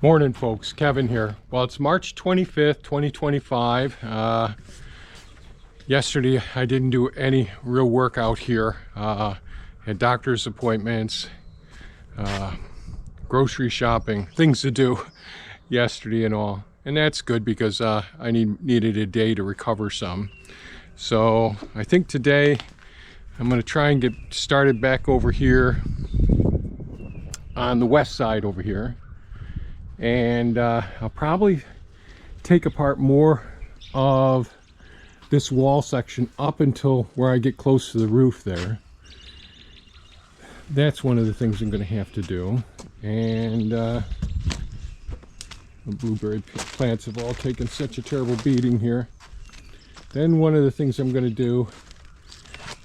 Morning folks, Kevin here. Well, it's March 25th, 2025. Yesterday I didn't do any real work out here. Had doctor's appointments, grocery shopping, things to do yesterday and all. And that's good because I needed a day to recover some. So I think today I'm going to try and get started back over here on the west side over here. And I'll probably take apart more of this wall section up until where I get close to the roof there. That's one of the things I'm going to have to do. And the blueberry plants have all taken such a terrible beating here. Then one of the things I'm going to do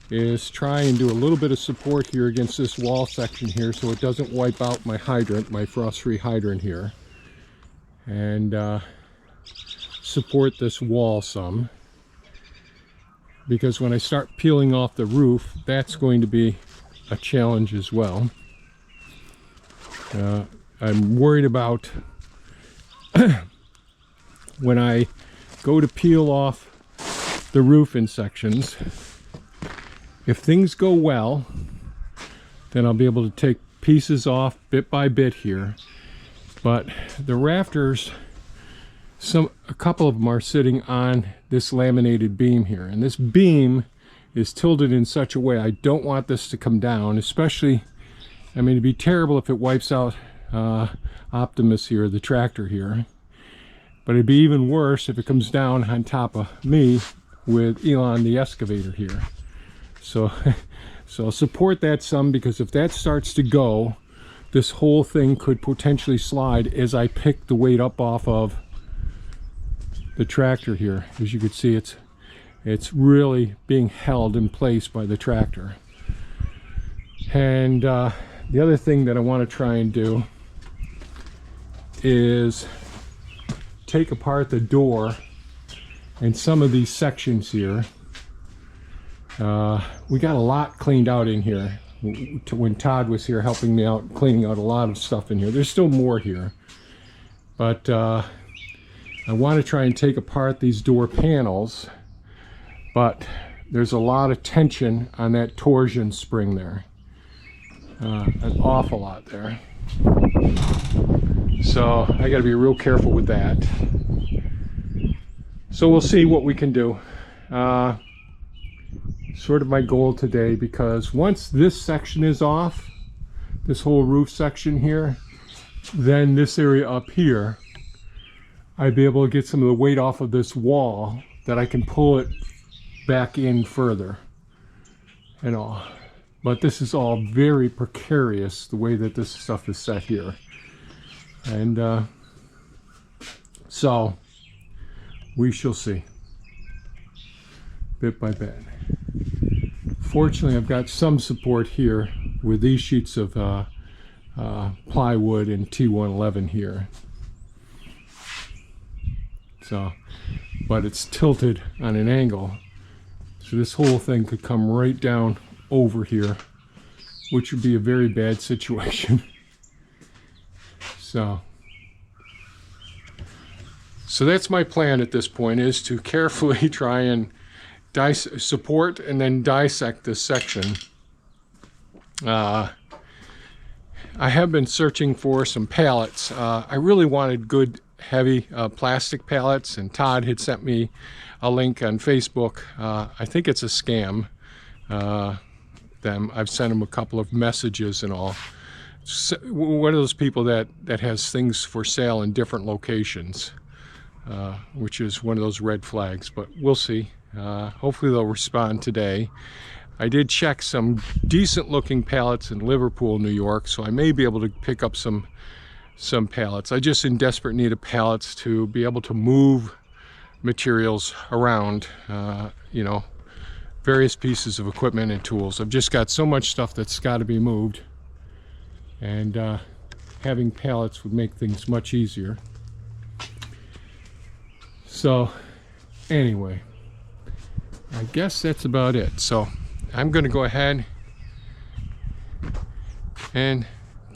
is try and do a little bit of support here against this wall section here so it doesn't wipe out my hydrant, my frost-free hydrant here. And support this wall some, because when I start peeling off the roof, that's going to be a challenge as well. I'm worried about when I go to peel off the roof in sections. If things go well, then I'll be able to take pieces off bit by bit here. But the rafters, a couple of them are sitting on this laminated beam here. And this beam is tilted in such a way I don't want this to come down, especially, I mean, it'd be terrible if it wipes out Optimus here, the tractor here. But it'd be even worse if it comes down on top of me with Elon, the excavator here. So I'll support that some, because if that starts to go, this whole thing could potentially slide as I pick the weight up off of the tractor here. As you can see, it's really being held in place by the tractor. And the other thing that I want to try and do is take apart the door and some of these sections here. We got a lot cleaned out in here when Todd was here helping me out, cleaning out a lot of stuff in here. There's still more here, but I want to try and take apart these door panels, but there's a lot of tension on that torsion spring there, an awful lot there. So I got to be real careful with that. So we'll see what we can do. Sort of my goal today, because once this section is off, this whole roof section here, then this area up here, I'd be able to get some of the weight off of this wall that I can pull it back in further and all. But this is all very precarious, the way that this stuff is set here. And so we shall see, bit by bit. Fortunately, I've got some support here with these sheets of plywood and T111 here. So, but it's tilted on an angle, so this whole thing could come right down over here, which would be a very bad situation. So that's my plan at this point, is to carefully try and support and then dissect this section. I have been searching for some pallets. I really wanted good heavy plastic pallets, and Todd had sent me a link on Facebook. I think it's a scam. I've sent him a couple of messages and all. So, one of those people that has things for sale in different locations, which is one of those red flags, but we'll see. Hopefully they'll respond today. I did check some decent looking pallets in Liverpool, New York, so I may be able to pick up some pallets. I just in desperate need of pallets to be able to move materials around, you know, various pieces of equipment and tools. I've just got so much stuff that's got to be moved, and having pallets would make things much easier. So anyway, I guess that's about it. So I'm going to go ahead and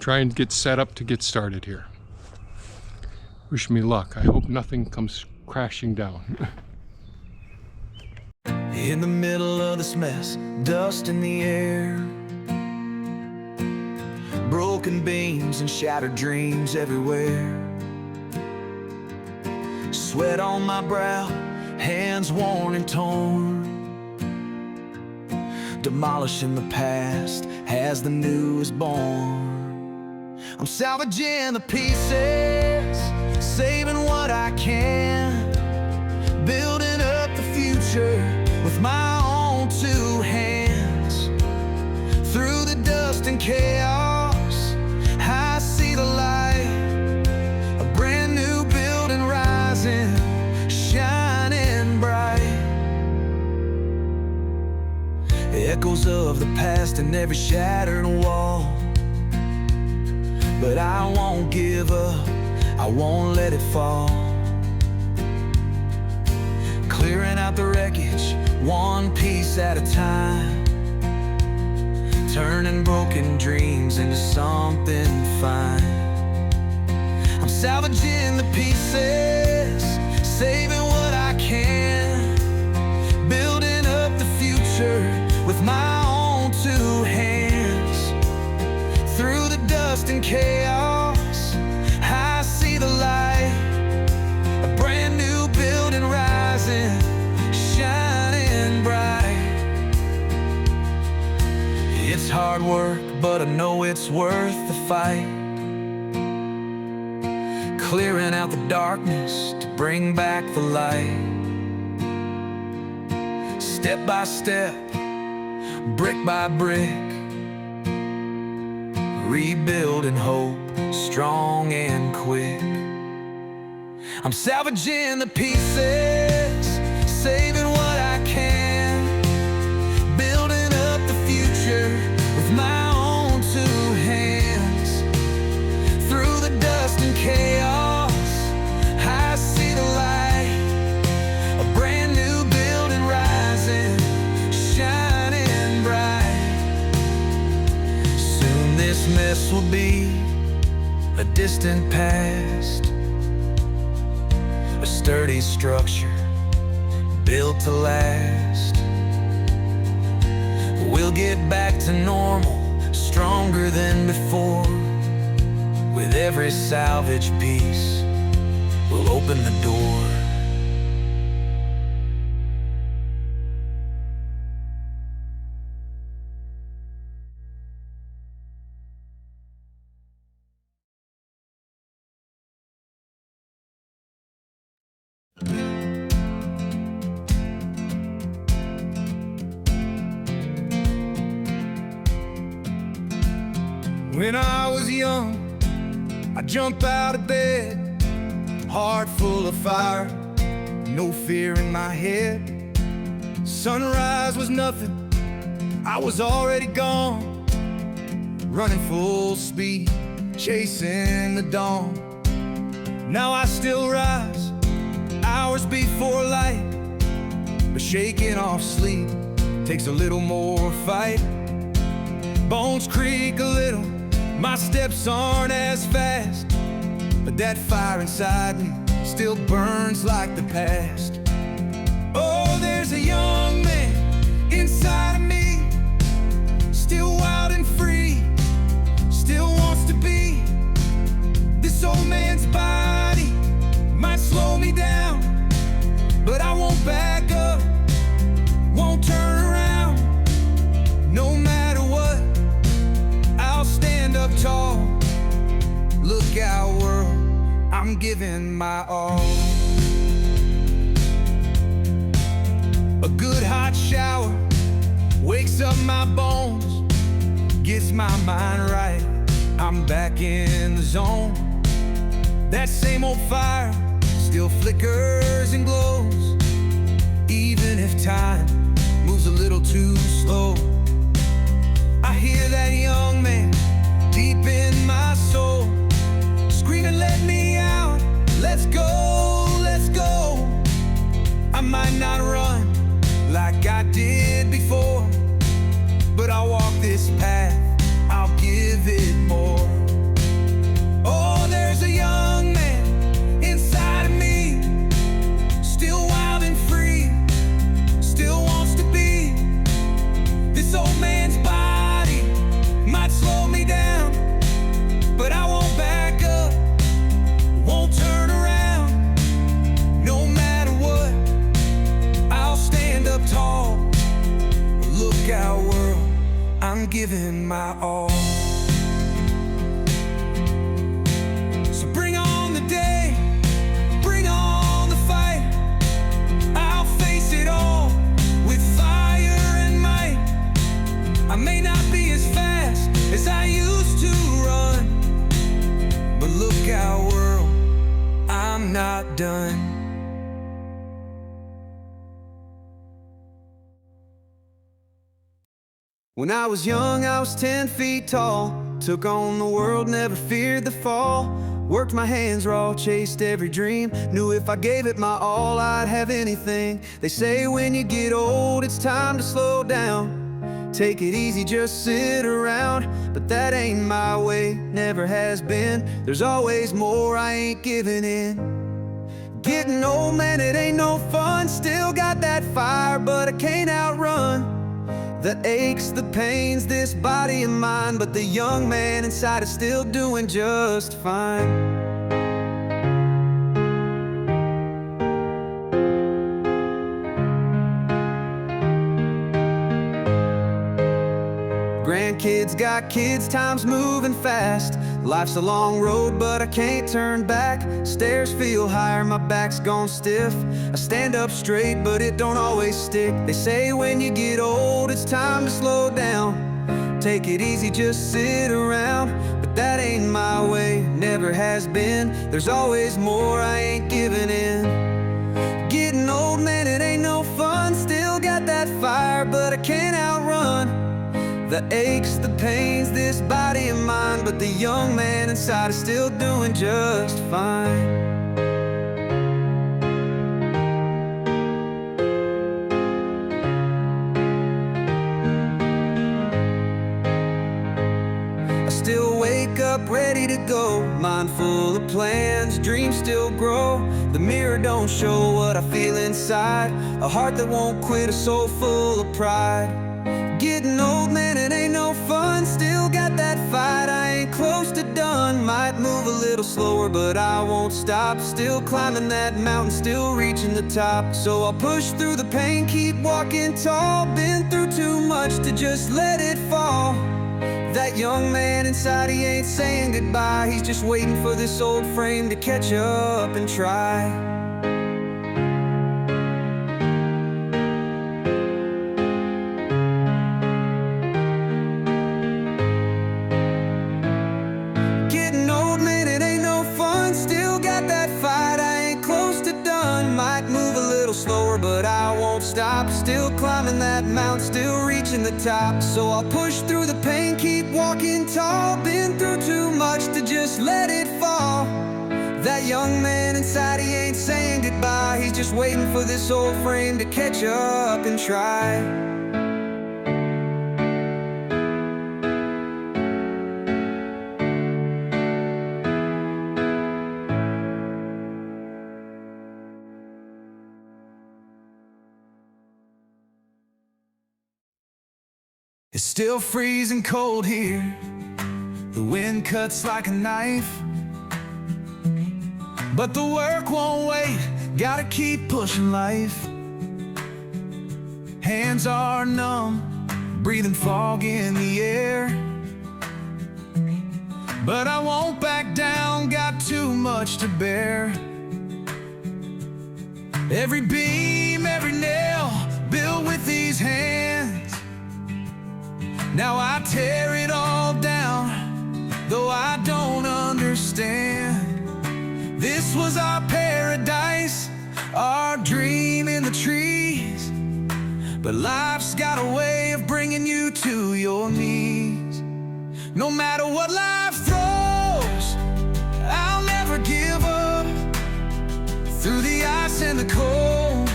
try and get set up to get started here. Wish me luck. I hope nothing comes crashing down. In the middle of this mess, dust in the air, broken beams and shattered dreams everywhere. Sweat on my brow, hands worn and torn, demolishing the past as the new is born. I'm salvaging the pieces, saving what I can, building up the future with my own two hands. Through the dust and chaos, I see the light, a brand new building rising, shining bright. Echoes of the past in every shattered wall, but I won't give up, I won't let it fall. Clearing out the wreckage, one piece at a time, turning broken dreams into something fine. I'm salvaging the pieces, saving what I can, building up the future with my own two hands. Through the dust and chaos, I see the light, a brand new building rising, shining bright. It's hard work, but I know it's worth the fight. Clearing out the darkness to bring back the light. Step by step, brick by brick, rebuilding hope, strong and quick. I'm salvaging the pieces, saving what I can, building up the future with my own two hands. Through the dust and chaos, I see the light, a brand new building rising, shining bright. Soon this mess will be a distant past, a sturdy structure built to last. We'll get back to normal, stronger than before. With every salvage piece, we'll open the door. When I was young, I'd jump out of bed, heart full of fire, no fear in my head. Sunrise was nothing, I was already gone, running full speed, chasing the dawn. Now I still rise, hours before light, but shaking off sleep takes a little more fight. Bones creak a little, my steps aren't as fast, but that fire inside me still burns like the past. Oh, there's a young man inside of me, still wild and free, still wants to be. This old man's body might slow me down, but I won't back up, won't turn around. No matter what, I'll stand up tall. Look out, world, I'm giving my all. A good hot shower wakes up my bones, gets my mind right, I'm back in the zone. That same old fire still flickers and glows, even if time moves a little too slow. I hear that young man deep in my soul screaming, let me out, let's go, let's go. I might not run like I did before, but I'll walk this path, I'll give it more. Oh, there's a young man my all. So bring on the day, bring on the fight. I'll face it all with fire and might. I may not be as fast as I used to run, but look out world, I'm not done. When I was young, I was 10 feet tall. Took on the world, never feared the fall. Worked my hands raw, chased every dream. Knew if I gave it my all, I'd have anything. They say when you get old, it's time to slow down. Take it easy, just sit around. But that ain't my way, never has been. There's always more, I ain't giving in. Getting old, man, it ain't no fun. Still got that fire, but I can't outrun the aches, the pains, this body of mine. But the young man inside is still doing just fine. Grandkids got kids, time's moving fast. Life's a long road, but I can't turn back. Stairs feel higher, my back's gone stiff. I stand up straight, but it don't always stick. They say when you get old, it's time to slow down. Take it easy, just sit around. But that ain't my way, never has been. There's always more, I ain't giving in. Getting old, man, it ain't no fun. Still got that fire, but I can't outrun the aches, the pains, this body of mine. But the young man inside is still doing just fine. I still wake up ready to go, mind full of plans, dreams still grow. The mirror don't show what I feel inside, a heart that won't quit, a soul full of pride. Getting old, man, it ain't no fun. Still got that fight, I ain't close to done. Might move a little slower, but I won't stop. Still climbing that mountain, still reaching the top. So I'll push through the pain, keep walking tall. Been through too much to just let it fall. That young man inside, he ain't saying goodbye. He's just waiting for this old frame to catch up and try. Slower, but I won't stop. Still climbing that mountain, still reaching the top. So I'll push through the pain, keep walking tall. Been through too much to just let it fall. That young man inside, he ain't saying goodbye. He's just waiting for this old frame to catch up and try. It's still freezing cold here. The wind cuts like a knife, but the work won't wait. Gotta keep pushing life. Hands are numb, breathing fog in the air. But I won't back down, got too much to bear. Every beam, every nail, built with these hands. Now I tear it all down, though I don't understand. This was our paradise, our dream in the trees. But life's got a way of bringing you to your knees. No matter what life throws, I'll never give up. Through the ice and the cold,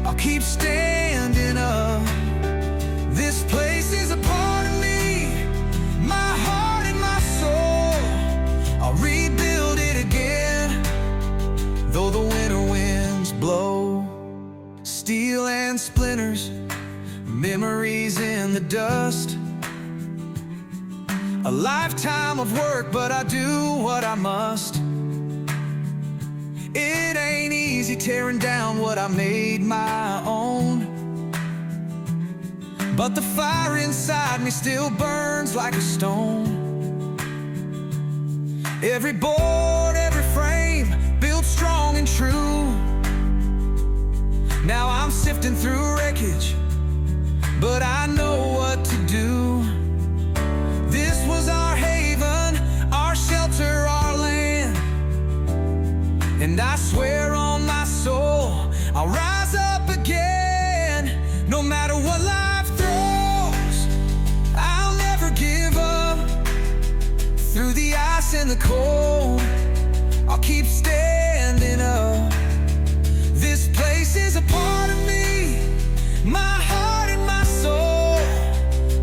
I'll keep standing up. This place is a part of me, my heart and my soul. I'll rebuild it again, though the winter winds blow. Steel and splinters, memories in the dust. A lifetime of work, but I do what I must. It ain't easy tearing down what I made my own, but the fire inside me still burns like a stone. Every board, every frame, built strong and true. Now I'm sifting through wreckage, but I know what to do. This was our haven, our shelter, our land, and I swear on my soul, I'll rise up again. No matter what life throws, I'll never give up. Through the ice and the cold, I'll keep standing up. This place is a part of me, my heart and my soul.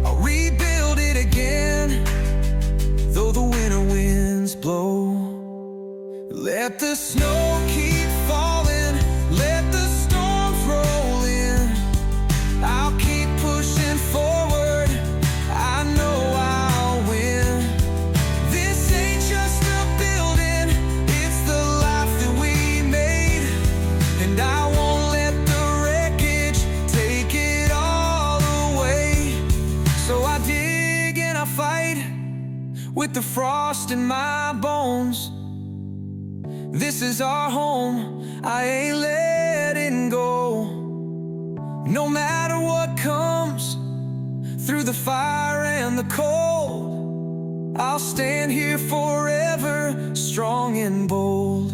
I'll rebuild it again, though the winter winds blow. Let the snow keep falling, let the storms roll in. I'll keep pushing forward, I know I'll win. This ain't just a building, it's the life that we made. And I won't let the wreckage take it all away. So I dig and I fight with the frost in my bones. This is our home, I ain't letting go. No matter what comes, through the fire and the cold, I'll stand here forever, strong and bold.